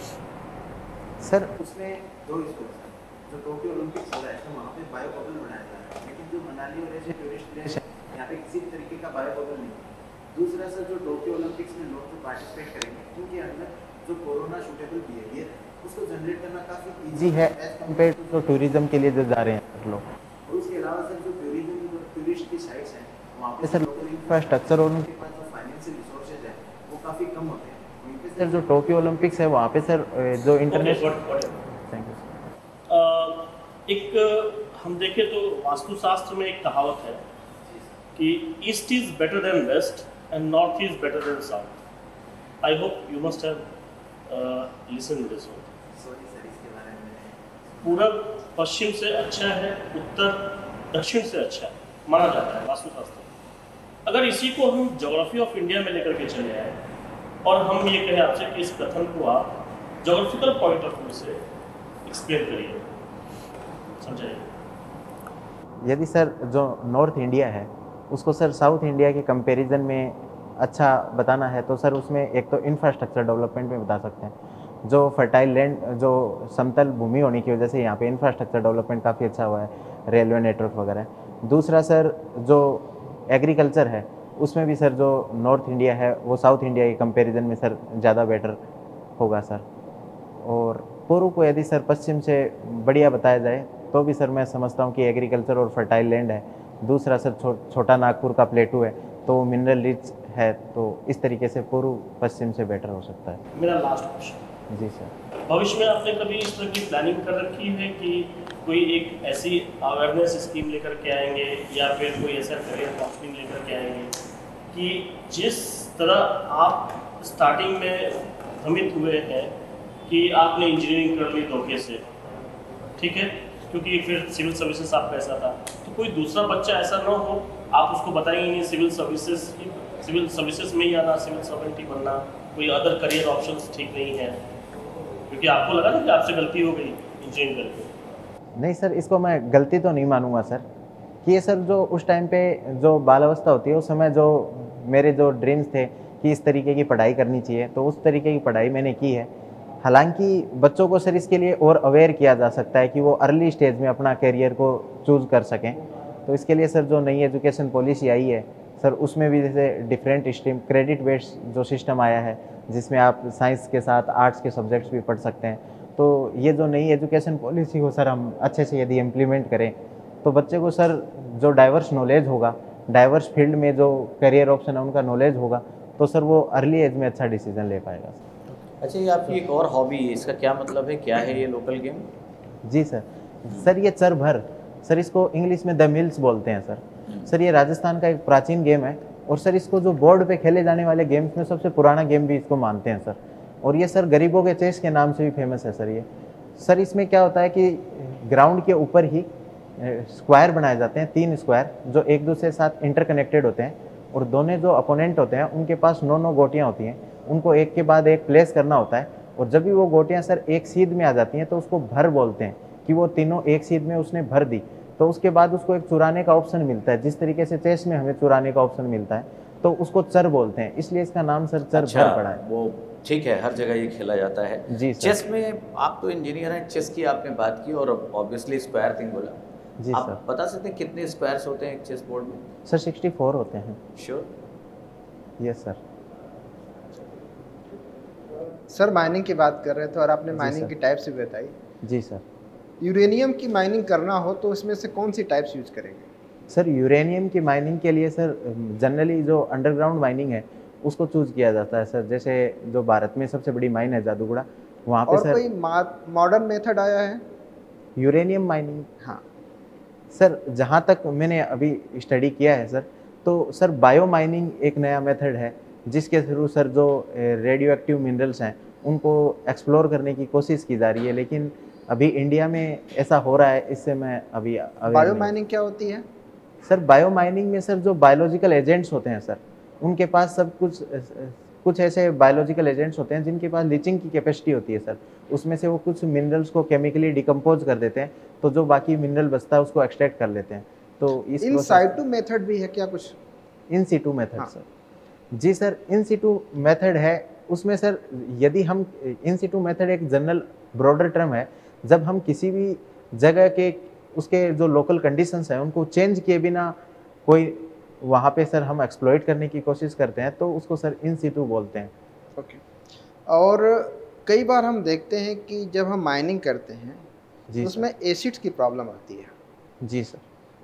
सर उसमें दो इशू है सर, जो टोक्यो ओलंपिक्स हो रहा है तो वहाँ पे बायो बबल बनाया जा रहा है, लेकिन जो मनाली और ऐसे टूरिस्ट प्लेस है यहाँ पे किसी भी तरीके का बायो बबल नहीं है। दूसरा सर जो टोक्यो ओलंपिक्स में लोग जो पार्टिसिपेट करेंगे उनके अंदर जो कोरोना सूटेबल बिहेवियर है उसको जनरेट करना काफ़ी ईजी है एज कम्पेयर टू जो टूरिज्म के लिए जो जा रहे हैं लोग। और उसके अलावा सर जो टूरिस्ट की साइट्स हैं वहाँ पे सर लोकल इंफ्रास्ट्रक्चर और उनके पास जो फाइनेंशियल रिसोर्सेज है वो काफ़ी कम होते हैं। वहीं पे सर जो टोक्यो ओलंपिक्स है वहाँ पे सर जो इंटरनेशनल, थैंक यू सर। एक हम देखें तो वास्तुशास्त्र में एक कहावत है कि east is better than west and north is better than south. I hope you must have listen this one. Sorry sir, इसके पूरब पश्चिम से अच्छा है, उत्तर दक्षिण से अच्छा है, माना जाता है वास्तुशास्त्र। अगर इसी को हम ज्योग्राफी ऑफ इंडिया में लेकर के चले आए और हम ये कहें आपसे कि इस कथन को आप ज्योग्राफिकल पॉइंट ऑफ व्यू से एक्सप्लेन करिए, समझाइए। यदि सर जो नॉर्थ इंडिया है उसको सर साउथ इंडिया के कंपैरिजन में अच्छा बताना है तो सर उसमें एक तो इंफ्रास्ट्रक्चर डेवलपमेंट में बता सकते हैं। जो फर्टाइल लैंड, जो समतल भूमि होने की वजह से यहाँ पे इंफ्रास्ट्रक्चर डेवलपमेंट काफ़ी अच्छा हुआ है, रेलवे नेटवर्क वगैरह। दूसरा सर जो एग्रीकल्चर है उसमें भी सर जो नॉर्थ इंडिया है वो साउथ इंडिया के कंपैरिजन में सर ज़्यादा बेटर होगा सर। और पूर्व को यदि सर पश्चिम से बढ़िया बताया जाए तो भी सर मैं समझता हूँ कि एग्रीकल्चर और फर्टाइल लैंड है। दूसरा सर छोटा नागपुर का प्लेटू है तो वो मिनरल रिच है, तो इस तरीके से पूर्व पश्चिम से बेटर हो सकता है। मेरा लास्ट क्वेश्चन, जी सर, भविष्य में आपने कभी इस तरह की प्लानिंग कर रखी है कि कोई एक ऐसी अवेयरनेस स्कीम लेकर के आएंगे या फिर कोई ऐसा करियर काउंसलिंग लेकर के आएंगे कि जिस तरह आप स्टार्टिंग में भ्रमित हुए हैं कि आपने इंजीनियरिंग कर ली धोखे से, ठीक है, क्योंकि फिर सिविल सर्विसेज आपका ऐसा था, तो कोई दूसरा बच्चा ऐसा ना हो, आप उसको बताएंगे नहीं सिविल सर्विसेज में ही आना, सिविल सर्वेंट ही बनना, कोई अदर करियर ऑप्शंस ठीक नहीं है, क्योंकि आपको लगा ना कि आपसे गलती हो गई इंजीनियरिंग करके। नहीं सर, इसको मैं गलती तो नहीं मानूंगा सर कि ये सर जो उस टाइम पे जो बाल अवस्था होती है उस समय जो मेरे जो ड्रीम्स थे कि इस तरीके की पढ़ाई करनी चाहिए तो उस तरीके की पढ़ाई मैंने की है। हालांकि बच्चों को सर इसके लिए और अवेयर किया जा सकता है कि वो अर्ली स्टेज में अपना करियर को चूज़ कर सकें। तो इसके लिए सर जो नई एजुकेशन पॉलिसी आई है सर उसमें भी जैसे डिफरेंट स्ट्रीम क्रेडिट बेस्ड जो सिस्टम आया है जिसमें आप साइंस के साथ आर्ट्स के सब्जेक्ट्स भी पढ़ सकते हैं। तो ये जो नई एजुकेशन पॉलिसी को सर हम अच्छे से यदि इम्प्लीमेंट करें तो बच्चे को सर जो डाइवर्स नॉलेज होगा, डाइवर्स फील्ड में जो करियर ऑप्शन है उनका नॉलेज होगा तो सर वो अर्ली एज में अच्छा डिसीजन ले पाएगा। अच्छा, ये आपकी एक और हॉबी है, इसका क्या मतलब है, क्या है ये लोकल गेम? जी सर ये चर भर, सर इसको इंग्लिश में द मिल्स बोलते हैं सर ये राजस्थान का एक प्राचीन गेम है और सर इसको जो बोर्ड पे खेले जाने वाले गेम्स में सबसे पुराना गेम भी इसको मानते हैं सर। और ये सर गरीबों के चेस के नाम से भी फेमस है सर ये। सर इसमें क्या होता है कि ग्राउंड के ऊपर ही स्क्वायर बनाए जाते हैं, 3 स्क्वायर जो एक दूसरे के साथ इंटरकनेक्टेड होते हैं और दोनों जो अपोनेंट होते हैं उनके पास 9 गोटियाँ होती हैं, उनको एक के बाद एक प्लेस करना होता है। और जब भी वो गोटियाँ सर एक सीध में आ जाती हैं तो उसको भर बोलते हैं कि वो तीनों एक सीध में उसने भर दी, तो उसके बाद उसको एक चुराने का ऑप्शन मिलता है। जिस तरीके से चेस में हमें चुराने का ऑप्शन मिलता है तो उसको चर बोलते हैं, इसलिए इसका नाम सर चर भर पड़ा है। वो ठीक है, हर जगह ये खेला जाता है जी सर। चेस में आप तो इंजीनियर हैं, चेस की आपने बात की और ऑब्वियसली स्क्वायर थिंग बोला। जी आप सर। बता सकते हैं कितने स्क्वायर्स होते हैं एक चेस बोर्ड में? सर 64 होते हैं। Sure? Yes sir. Sir mining की बात कर रहे थे और आपने जी माइनिंग सर। की टाइप्स भी बताई। जी सर। यूरेनियम की माइनिंग करना हो तो उसमें से कौन सी टाइप्स यूज करेंगे? सर यूरेनियम की माइनिंग के लिए सर जनरली जो अंडरग्राउंड माइनिंग है उसको चूज किया जाता है सर। जैसे जो भारत में सबसे बड़ी माइन है जादूगुड़ा, वहाँ पे और सर कोई मॉडर्न मेथड आया है? यूरेनियम माइनिंग, हाँ, सर जहाँ तक मैंने अभी स्टडी किया है सर, तो सर बायो माइनिंग एक नया मेथड है जिसके थ्रू सर जो रेडियो एक्टिव मिनरल्स हैं उनको एक्सप्लोर करने की कोशिश की जा रही है, लेकिन अभी इंडिया में ऐसा हो रहा है, इससे मैं अभी बायो माइनिंग क्या होती है? सर बायो माइनिंग में सर जो बायोलॉजिकल एजेंट्स होते हैं सर उनके पास सब कुछ ऐसे बायोलॉजिकल एजेंट्स होते हैं जिनके पास लीचिंग की कैपेसिटी होती है सर। उसमें से वो कुछ मिनरल्स को केमिकली डिकम्पोज कर देते हैं तो जो बाकी मिनरल बचता है उसको एक्सट्रैक्ट कर लेते हैं। तो इस इन साइटू मेथड भी है क्या कुछ? इन सीटू मेथड हाँ। सर। जी सर, इन सीटू मेथड है। उसमें सर यदि हम इन सीटू मेथड एक जनरल ब्रॉडर टर्म है, जब हम किसी भी जगह के उसके जो लोकल कंडीशंस हैं उनको चेंज किए बिना कोई वहाँ पे सर हम एक्सप्लॉइट करने की कोशिश करते हैं तो उसको सर इन सीटू बोलते हैं। ओके। और कई बार हम देखते हैं कि जब हम माइनिंग करते हैं जी तो उसमें एसिड्स की प्रॉब्लम आती है। जी सर।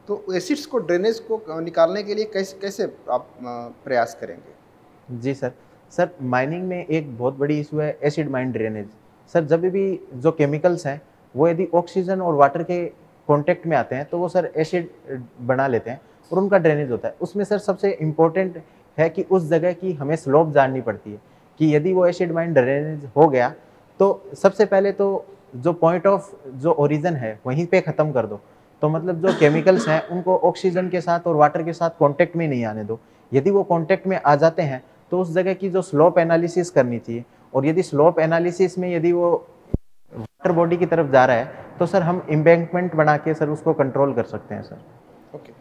तो एसिड्स को, ड्रेनेज को निकालने के लिए कैसे कैसे आप प्रयास करेंगे? जी सर माइनिंग में एक बहुत बड़ी इशू है एसिड माइन ड्रेनेज। सर जब भी जो केमिकल्स हैं वो यदि ऑक्सीजन और वाटर के कांटेक्ट में आते हैं तो वो सर एसिड बना लेते हैं और उनका ड्रेनेज होता है। उसमें सर सबसे इम्पोर्टेंट है कि उस जगह की हमें स्लोप जाननी पड़ती है कि यदि वो एसिड माइन ड्रेनेज हो गया तो सबसे पहले तो जो पॉइंट ऑफ जो ओरिजिन है वहीं पे ख़त्म कर दो। तो मतलब जो केमिकल्स हैं उनको ऑक्सीजन के साथ और वाटर के साथ कॉन्टैक्ट में नहीं आने दो। यदि वो कॉन्टैक्ट में आ जाते हैं तो उस जगह की जो स्लोप एनालिसिस करनी चाहिए, और यदि स्लोप एनालिसिस में यदि वो वाटर बॉडी की तरफ जा रहा है तो सर हम एम्बैंकमेंट बना के सर उसको कंट्रोल कर सकते हैं सर। ओके,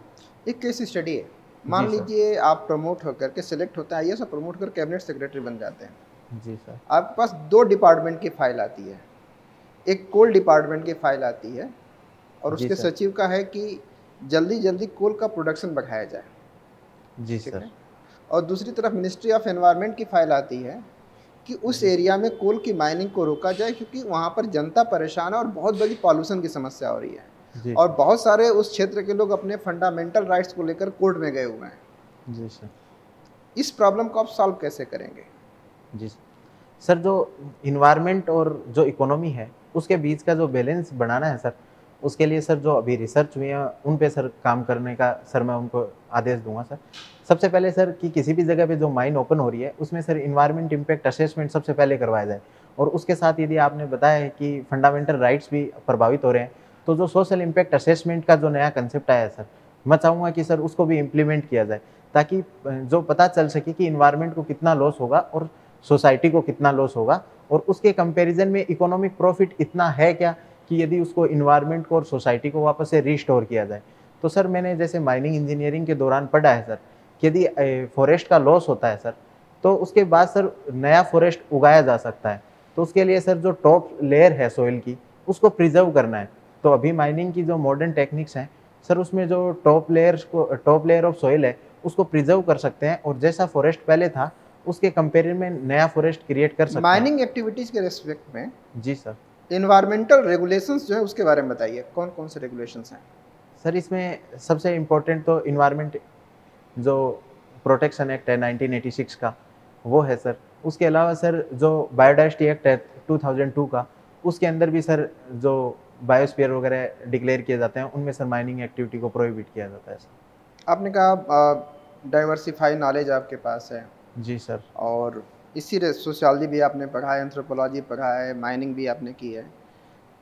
एक केस स्टडी है, मान जी सर। लीजिए आप प्रमोट होकर के सिलेक्ट होते हैं आईएएस और प्रमोट कर कैबिनेट सेक्रेटरी बन जाते हैं। जी सर। आपके पास 2 डिपार्टमेंट की फाइल आती है, एक कोल डिपार्टमेंट की फाइल आती है और जी उसके सर। सचिव का है कि जल्दी जल्दी कोल का प्रोडक्शन बढ़ाया जाए, जी ठीक सर। है। और दूसरी तरफ मिनिस्ट्री ऑफ एनवायरनमेंट की फाइल आती है कि उस एरिया में कोल की माइनिंग को रोका जाए क्योंकि वहाँ पर जनता परेशान है और बहुत बड़ी पॉल्यूशन की समस्या हो रही है, जी और सर। बहुत सारे उस क्षेत्र के लोग अपने फंडामेंटल राइट्स को लेकर कोर्ट में गए हुए हैं। जी सर। इस प्रॉब्लम को आप सॉल्व कैसे करेंगे? जी सर, जो इन्वायरमेंट और जो इकोनॉमी है उसके बीच का जो बैलेंस बनाना है सर, उसके लिए सर जो अभी रिसर्च हुई है उन पे सर काम करने का सर मैं उनको आदेश दूंगा सर। सबसे पहले सर कि किसी भी जगह पे जो माइन ओपन हो रही है उसमें सर इन्वायरमेंट इम्पैक्ट असेसमेंट सबसे पहले करवाया जाए, और उसके साथ यदि आपने बताया है कि फंडामेंटल राइट्स भी प्रभावित हो रहे हैं तो जो सोशल इम्पैक्ट असेसमेंट का जो नया कंसेप्ट आया है सर, मैं चाहूँगा कि सर उसको भी इम्प्लीमेंट किया जाए ताकि जो पता चल सके कि इन्वायरमेंट को कितना लॉस होगा और सोसाइटी को कितना लॉस होगा, और उसके कंपैरिजन में इकोनॉमिक प्रॉफिट इतना है क्या कि यदि उसको इन्वायरमेंट को और सोसाइटी को वापस से रिस्टोर किया जाए। तो सर मैंने जैसे माइनिंग इंजीनियरिंग के दौरान पढ़ा है सर कि यदि फॉरेस्ट का लॉस होता है सर तो उसके बाद सर नया फॉरेस्ट उगाया जा सकता है। तो उसके लिए सर जो टॉप लेयर है सॉइल की उसको प्रिजर्व करना है। तो अभी माइनिंग की जो मॉडर्न टेक्निक्स हैं सर उसमें जो टॉप लेयर ऑफ सॉइल है उसको प्रिजर्व कर सकते हैं, और जैसा फॉरेस्ट पहले था उसके कंपेरिजन में नया फॉरेस्ट क्रिएट कर सकते हैं। माइनिंग एक्टिविटीज़ के रेस्पेक्ट में जी सर। इन्वायरमेंटल रेगुलेशंस जो है उसके बारे में बताइए, कौन कौन से रेगुलेशंस हैं? सर इसमें सबसे इम्पोर्टेंट तो इन्वायरमेंट जो प्रोटेक्शन एक्ट है 1986 का वो है सर। उसके अलावा सर जो बायोडाइवर्सिटी एक्ट है 2002 का, उसके अंदर भी सर जो बायोस्फीयर वगैरह डिक्लेयर किए जाते हैं उनमें सर माइनिंग एक्टिविटी को प्रोहिबिट किया जाता है सर। आपने कहा डाइवर्सिफाई नॉलेज आपके पास है, जी सर। और इसी सोशियोलॉजी भी आपने पढ़ा है, एंथ्रोपोलॉजी पढ़ा है, माइनिंग भी आपने की है।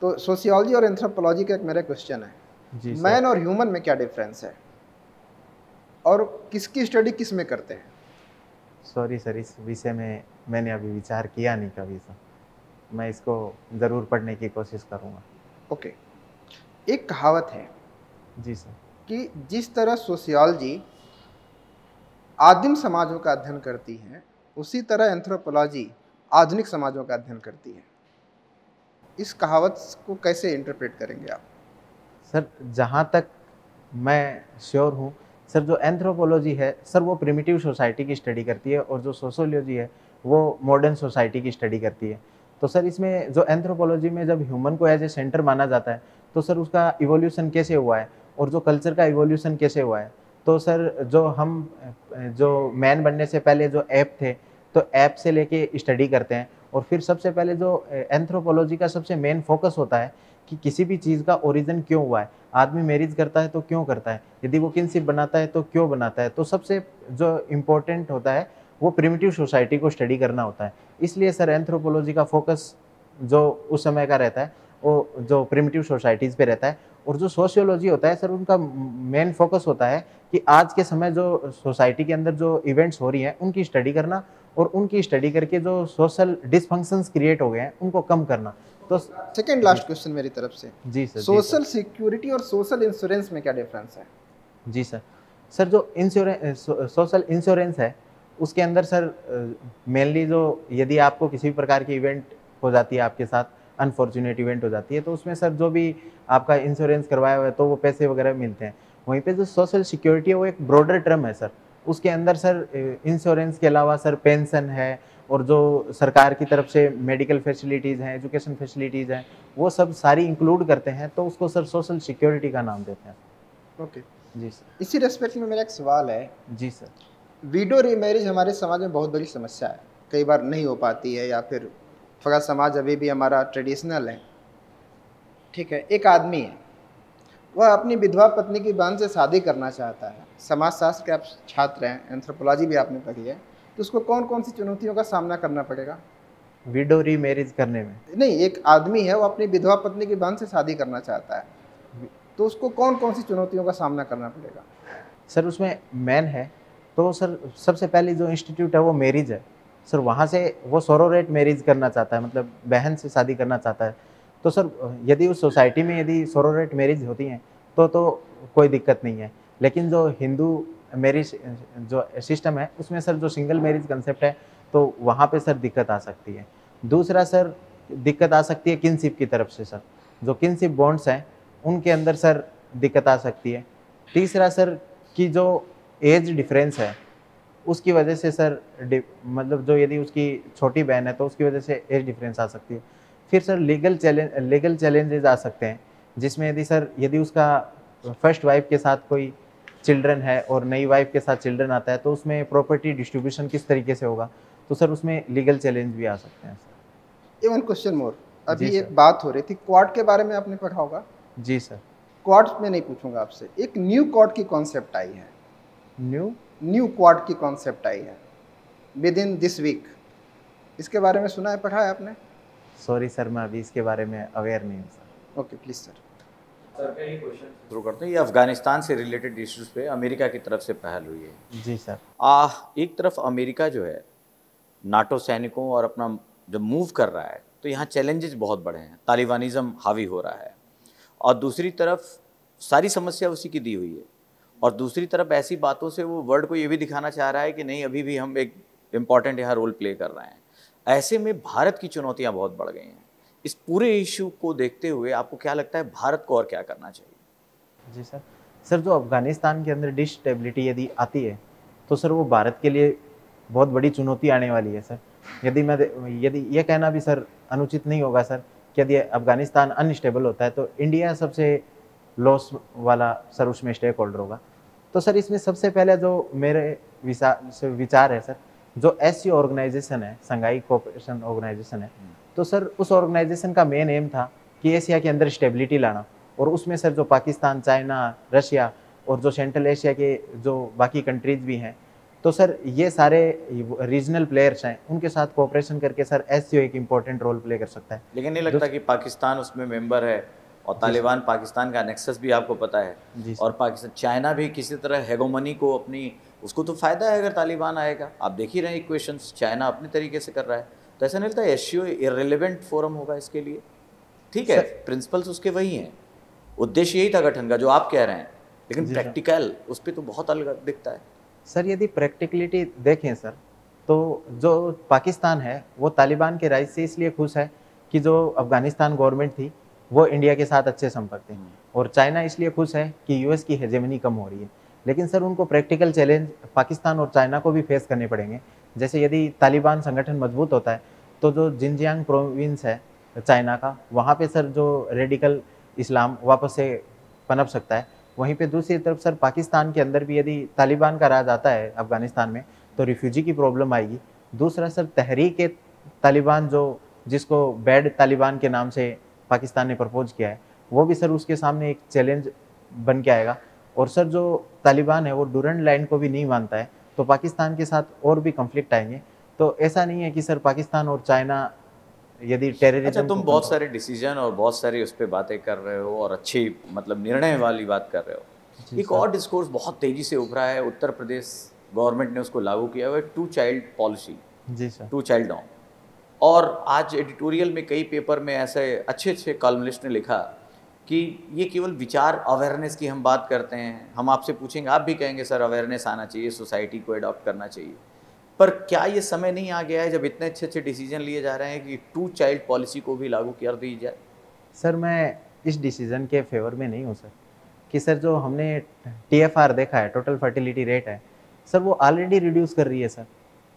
तो सोशियोलॉजी और एंथ्रोपोलॉजी का एक मेरा क्वेश्चन है, जी सर। मैन और ह्यूमन में क्या डिफरेंस है और किसकी स्टडी किस में करते हैं? सॉरी सर, इस विषय में मैंने अभी विचार किया नहीं कभी सर, मैं इसको ज़रूर पढ़ने की कोशिश करूँगा। ओके, एक कहावत है जी सर। कि जिस तरह सोशियोलॉजी आदिम समाजों का अध्ययन करती है उसी तरह एंथ्रोपोलॉजी आधुनिक समाजों का अध्ययन करती है। इस कहावत को कैसे इंटरप्रेट करेंगे आप? सर जहाँ तक मैं श्योर हूँ सर, जो एंथ्रोपोलॉजी है सर वो प्रिमिटिव सोसाइटी की स्टडी करती है, और जो सोशियोलॉजी है वो मॉडर्न सोसाइटी की स्टडी करती है। तो सर इसमें जो एंथ्रोपोलॉजी में जब ह्यूमन को एज ए सेंटर माना जाता है तो सर उसका इवोल्यूशन कैसे हुआ है और जो कल्चर का इवोल्यूशन कैसे हुआ है। तो सर जो मैन बनने से पहले जो ऐप थे तो ऐप से लेके स्टडी करते हैं, और फिर सबसे पहले जो एंथ्रोपोलॉजी का सबसे मेन फोकस होता है कि किसी भी चीज़ का ओरिजिन क्यों हुआ है। आदमी मैरिज करता है तो क्यों करता है, यदि वो किनशिप बनाता है तो क्यों बनाता है। तो सबसे जो इम्पोर्टेंट होता है वो प्रिमिटिव सोसाइटी को स्टडी करना होता है। इसलिए सर एंथ्रोपोलॉजी का फोकस जो उस समय का रहता है वो जो प्रिमिटिव सोसाइटीज़ पे रहता है, और जो सोशियोलॉजी होता है सर उनका मेन फोकस होता है कि आज के समय जो सोसाइटी के अंदर जो इवेंट्स हो रही हैं उनकी स्टडी करना, और उनकी स्टडी करके जो सोशल डिसफंक्शंस क्रिएट हो गए हैं उनको कम करना। तो सेकंड लास्ट क्वेश्चन मेरी तरफ से, जी सर। सोशल सिक्योरिटी और सोशल इंश्योरेंस में क्या डिफरेंस है? जी सर। सर जो सोशल इंश्योरेंस है उसके अंदर सर मेनली जो यदि आपको किसी भी प्रकार की इवेंट हो जाती है, आपके साथ अनफॉर्चुनेट इवेंट हो जाती है, तो उसमें सर जो भी आपका इंश्योरेंस करवाया हुआ है तो वो पैसे वगैरह मिलते हैं। वहीं पे जो सोशल सिक्योरिटी है वो एक ब्रॉडर टर्म है सर। उसके अंदर सर इंश्योरेंस के अलावा सर पेंशन है, और जो सरकार की तरफ से मेडिकल फैसिलिटीज़ हैं, एजुकेशन फैसिलिटीज़ हैं, वो सब सारी इंक्लूड करते हैं, तो उसको सर सोशल सिक्योरिटी का नाम देते हैं। ओके, जी सर। इसी रेस्पेक्ट में मेरा एक सवाल है। जी सर। विडो रीमैरिज हमारे समाज में बहुत बड़ी समस्या है, कई बार नहीं हो पाती है, या फिर थोड़ा समाज अभी भी हमारा ट्रेडिशनल है। ठीक है, एक आदमी है, वह अपनी विधवा पत्नी की बहन से शादी करना चाहता है। समाजशास्त्र के आप छात्र हैं, एंथ्रोपोलॉजी भी आपने पढ़ी है, तो उसको कौन कौन सी चुनौतियों का सामना करना पड़ेगा? विडो री मैरिज करने में। नहीं, एक आदमी है वो अपनी विधवा पत्नी की बहन से शादी करना चाहता है, तो उसको कौन कौन सी चुनौतियों का सामना करना पड़ेगा? सर उसमें मैन है, तो सर सबसे पहली जो इंस्टीट्यूट है वो मैरिज है सर, वहाँ से वो सोरोरेट मैरिज करना चाहता है, मतलब बहन से शादी करना चाहता है। तो सर यदि उस सोसाइटी में यदि सोरोरेट मैरिज होती हैं तो कोई दिक्कत नहीं है, लेकिन जो हिंदू मैरिज जो सिस्टम है उसमें सर जो सिंगल मैरिज कंसेप्ट है तो वहाँ पे सर दिक्कत आ सकती है। दूसरा सर दिक्कत आ सकती है किनशिप की तरफ से सर, जो किनशिप बॉन्ड्स हैं उनके अंदर सर दिक्कत आ सकती है। तीसरा सर कि जो एज डिफरेंस है उसकी वजह से सर मतलब जो यदि उसकी छोटी बहन है तो उसकी वजह से एज डिफरेंस आ सकती है। फिर सर लीगल चैलेंजेस आ सकते हैं, जिसमें यदि उसका फर्स्ट वाइफ के साथ कोई चिल्ड्रन है और नई वाइफ के साथ चिल्ड्रन आता है तो उसमें प्रॉपर्टी डिस्ट्रीब्यूशन किस तरीके से होगा, तो सर उसमें लीगल चैलेंज भी आ सकते हैं सर। इवन क्वेश्चन मोर, अभी जी एक सर। बात हो रही थी क्वाड के बारे में, आपने पढ़ा होगा। जी सर। क्वाड में नहीं पूछूंगा आपसे, एक न्यू क्वाड की कॉन्सेप्ट आई है, न्यू क्वाड की कॉन्सेप्ट आई है विद इन दिस वीक। इसके बारे में सुना है, पढ़ा है आपने? सॉरी सर, मैं अभी इसके बारे में अवेयर नहीं हूँ sir. Okay please sir. Sir का ये क्वेश्चन शुरू करते हैं। ये अफगानिस्तान से रिलेटेड इश्यूज पे अमेरिका की तरफ से पहल हुई है। जी सर। एक तरफ अमेरिका जो है नाटो सैनिकों और अपना जब मूव कर रहा है तो यहाँ चैलेंजेस बहुत बड़े हैं, तालिबानिज़म हावी हो रहा है, और दूसरी तरफ सारी समस्या उसी की दी हुई है, और दूसरी तरफ ऐसी बातों से वो वर्ल्ड को ये भी दिखाना चाह रहा है कि नहीं अभी भी हम एक इम्पॉर्टेंट यहाँ रोल प्ले कर रहे हैं। ऐसे में भारत की चुनौतियाँ बहुत बढ़ गई हैं। इस पूरे इशू को देखते हुए आपको क्या लगता है भारत को और क्या करना चाहिए? जी सर। सर जो अफ़गानिस्तान के अंदर डिस्टेबिलिटी यदि आती है तो सर वो भारत के लिए बहुत बड़ी चुनौती आने वाली है सर। यदि ये कहना भी सर अनुचित नहीं होगा सर कि यदि अफ़गानिस्तान अनस्टेबल होता है तो इंडिया सबसे लॉस वाला सर उसमें स्टेक होल्डर होगा। तो सर इसमें सबसे पहले जो मेरे विचार है सर, जो एससीओ ऑर्गेनाइजेशन है, संघाई कोऑपरेशन ऑर्गेनाइजेशन है, तो सर उस ऑर्गेनाइजेशन का मेन एम था कि एशिया के अंदर स्टेबिलिटी लाना, और उसमें सर जो पाकिस्तान, चाइना, रशिया और जो सेंट्रल एशिया के जो बाकी कंट्रीज भी हैं, तो सर ये सारे रीजनल प्लेयर्स हैं, उनके साथ कोऑपरेशन करके सर एससीओ एक इम्पोर्टेंट रोल प्ले कर सकता है। लेकिन नहीं लगता कि पाकिस्तान उसमें मेंबर है और तालिबान पाकिस्तान का नेक्सस भी आपको पता है, और पाकिस्तान चाइना भी किसी तरह हेगोमनी को अपनी, उसको तो फायदा है अगर तालिबान आएगा। आप देख ही रहे हैं इक्वेशंस, चाइना अपने तरीके से कर रहा है, तो ऐसा नहीं लगता एससीओ इररिलेवेंट फोरम होगा इसके लिए? ठीक है, प्रिंसिपल्स उसके वही हैं, उद्देश्य यही था गठन का जो आप कह रहे हैं, लेकिन प्रैक्टिकल उस पर तो बहुत अलग दिखता है सर। यदि प्रैक्टिकलिटी देखें सर, तो जो पाकिस्तान है वो तालिबान के राइज से इसलिए खुश है कि जो अफगानिस्तान गवर्नमेंट थी वो इंडिया के साथ अच्छे संपर्क थे, और चाइना इसलिए खुश है कि यूएस की हेजेमनी कम हो रही है। लेकिन सर उनको प्रैक्टिकल चैलेंज पाकिस्तान और चाइना को भी फेस करने पड़ेंगे। जैसे यदि तालिबान संगठन मजबूत होता है तो जो जिनजियांग प्रोविंस है चाइना का, वहाँ पे सर जो रेडिकल इस्लाम वापस से पनप सकता है। वहीं पे दूसरी तरफ सर पाकिस्तान के अंदर भी यदि तालिबान का राज आता है अफगानिस्तान में तो रिफ्यूजी की प्रॉब्लम आएगी। दूसरा सर तहरीक तालिबान, जो जिसको बैड तालिबान के नाम से पाकिस्तान ने प्रपोज किया है, वो भी सर उसके सामने एक चैलेंज बन के आएगा। और सर जो तालिबान है वो डूरंड लाइन को भी नहीं मानता है, तो पाकिस्तान के साथ और भी कॉन्फ्लिक्ट आएंगे। तो ऐसा नहीं है कि सर पाकिस्तान और चाइना यदि टेररिज्म, अच्छा, तुम बहुत सारे डिसीजन और बहुत सारी उस पर बातें कर रहे हो और अच्छी मतलब निर्णय वाली बात कर रहे हो। एक और डिस्कोर्स बहुत तेजी से उभरा है, उत्तर प्रदेश गवर्नमेंट ने उसको लागू किया हुआ है, 2 चाइल्ड पॉलिसी। जी सर। 2 child norm. और आज एडिटोरियल में कई पेपर में ऐसे अच्छे अच्छे कॉलमनिस्ट ने लिखा कि ये केवल विचार अवेयरनेस की हम बात करते हैं। हम आपसे पूछेंगे, आप भी कहेंगे सर अवेयरनेस आना चाहिए, सोसाइटी को अडॉप्ट करना चाहिए, पर क्या ये समय नहीं आ गया है जब इतने अच्छे अच्छे डिसीजन लिए जा रहे हैं कि 2 चाइल्ड पॉलिसी को भी लागू कर दी जाए? सर मैं इस डिसीजन के फेवर में नहीं हूँ सर, कि सर जो हमने TFR देखा है, टोटल फर्टिलिटी रेट है सर, वो ऑलरेडी रिड्यूस कर रही है सर।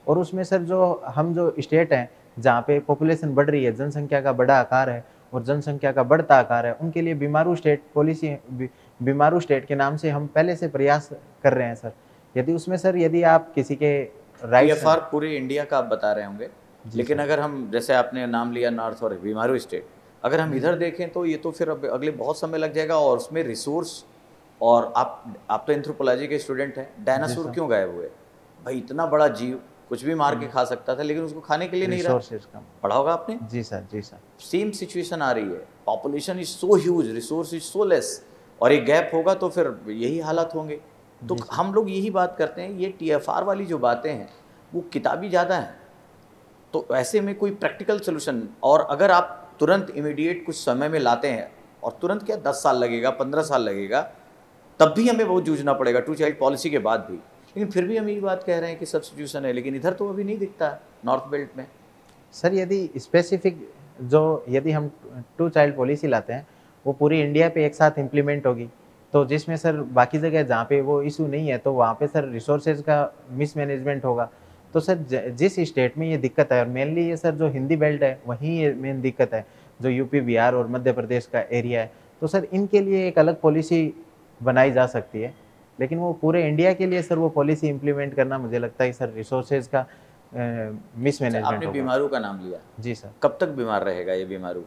और उसमें सर जो स्टेट हैं जहाँ पे पॉपुलेशन बढ़ रही है, जनसंख्या का बड़ा आकार है और जनसंख्या का बढ़ता आकार है, उनके लिए बीमारू स्टेट पॉलिसी, बीमारू स्टेट के नाम से हम पहले से प्रयास कर रहे हैं सर। यदि उसमें सर यदि आप किसी के TFR पूरे इंडिया का आप बता रहे होंगे, लेकिन अगर हम, जैसे आपने नाम लिया नॉर्थ और बीमारू स्टेट, अगर हम इधर देखें तो ये तो फिर अब अगले बहुत समय लग जाएगा, और उसमें रिसोर्स, और आप तो एंथ्रोपोलॉजी के स्टूडेंट हैं, डायनासोर क्यों गायब हुए भाई? इतना बड़ा जीव कुछ भी मार के खा सकता था, लेकिन उसको खाने के लिए नहीं रहा। रिसोर्सेज कम। पढ़ा होगा आपने? जी सर, जी सर। सेम सिचुएशन आ रही है, population is so huge, resource is so less, और एक गैप होगा तो फिर यही हालात होंगे। तो हम लोग यही बात करते हैं, ये TFR वाली जो बातें हैं वो किताबी ज़्यादा हैं। तो ऐसे में कोई प्रैक्टिकल सोल्यूशन, और अगर आप तुरंत इमीडिएट कुछ समय में लाते हैं, और तुरंत क्या 10 साल लगेगा, 15 साल लगेगा, तब भी हमें बहुत जूझना पड़ेगा 2 चाइल्ड पॉलिसी के बाद भी। लेकिन फिर भी हम यही बात कह रहे हैं कि सब्स्टिट्यूशन है, लेकिन इधर तो अभी नहीं दिखता है नॉर्थ बेल्ट में। सर यदि स्पेसिफिक यदि हम 2 चाइल्ड पॉलिसी लाते हैं, वो पूरी इंडिया पे एक साथ इम्प्लीमेंट होगी, तो जिसमें सर बाकी जगह जहाँ पे वो इशू नहीं है, तो वहाँ पे सर रिसोर्सेज का मिसमैनेजमेंट होगा। तो सर जिस स्टेट में ये दिक्कत है, और मेनली ये सर जो हिंदी बेल्ट है वहीं ये मेन दिक्कत है, जो यूपी, बिहार और मध्य प्रदेश का एरिया है, तो सर इनके लिए एक अलग पॉलिसी बनाई जा सकती है। लेकिन वो पूरे इंडिया के लिए सर वो पॉलिसी इम्प्लीमेंट करना, मुझे लगता है सर रिसोर्सेज का मिसमैनेजमेंट आपने बीमारू का नाम लिया। जी सर। कब तक बीमार रहेगा ये बीमारू?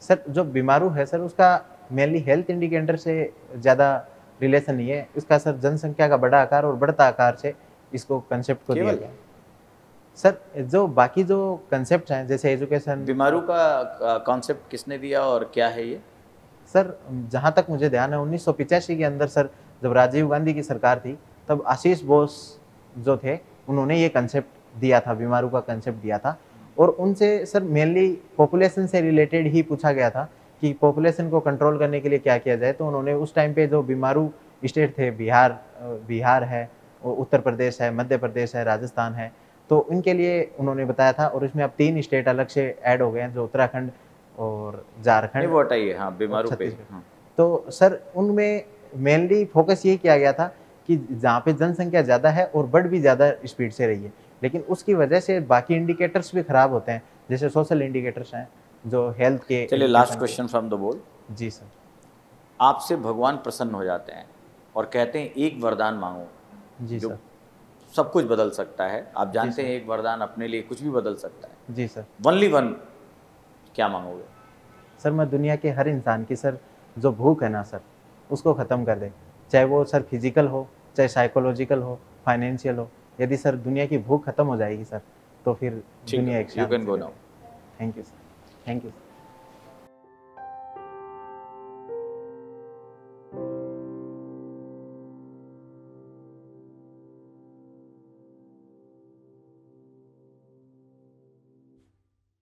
सर जो बीमारू है सर, उसका मेनली हेल्थ इंडिकेटर से ज़्यादा रिलेशन नहीं है, इसका सर जनसंख्या का बड़ा आकार और बढ़ता आकार से इसको कंसेप्ट को दिया गया। सर जो बाकी जो कंसेप्ट हैं, जैसे एजुकेशन, बीमारू का कॉन्सेप्ट किसने दिया और क्या है ये? सर जहाँ तक मुझे ध्यान है 1985 के अंदर सर, जब राजीव गांधी की सरकार थी, तब आशीष बोस जो थे उन्होंने ये कंसेप्ट दिया था, बीमारू का कंसेप्ट दिया था। और उनसे सर मेनली पॉपुलेशन से रिलेटेड ही पूछा गया था कि पॉपुलेशन को कंट्रोल करने के लिए क्या किया जाए। तो उन्होंने उस टाइम पे जो बीमारू स्टेट थे, बिहार है, उत्तर प्रदेश है, मध्य प्रदेश है, राजस्थान है, तो इनके लिए उन्होंने बताया था। और इसमें अब 3 स्टेट अलग से ऐड हो गए हैं, जो उत्तराखंड और झारखंड। वो हटाइए, हाँ बीमारू पे। हाँ। तो सर उनमें मेनली फोकस ये किया गया था कि जहाँ पे जनसंख्या ज़्यादा है और बढ़ भी ज़्यादा स्पीड से रही है, लेकिन उसकी वजह से बाकी इंडिकेटर्स भी खराब होते हैं, जैसे सोशल इंडिकेटर्स हैं, जो हेल्थ के। चलिए last question from the board. जी सर। आपसे भगवान प्रसन्न हो जाते हैं और कहते हैं एक वरदान मांगो, जी जो सर। सब कुछ बदल सकता है। आप जानते हैं एक वरदान अपने लिए कुछ भी बदल सकता है। जी सर। ओनली वन, क्या मांगोगे? सर मैं दुनिया के हर इंसान की सर जो भूख है ना सर, उसको ख़त्म कर दे, चाहे वो सर फिजिकल हो, चाहे साइकोलॉजिकल हो, फाइनेंशियल हो। यदि सर दुनिया की भूख खत्म हो जाएगी सर, तो फिर दुनिया एक you can go now. Thank you sir, thank you.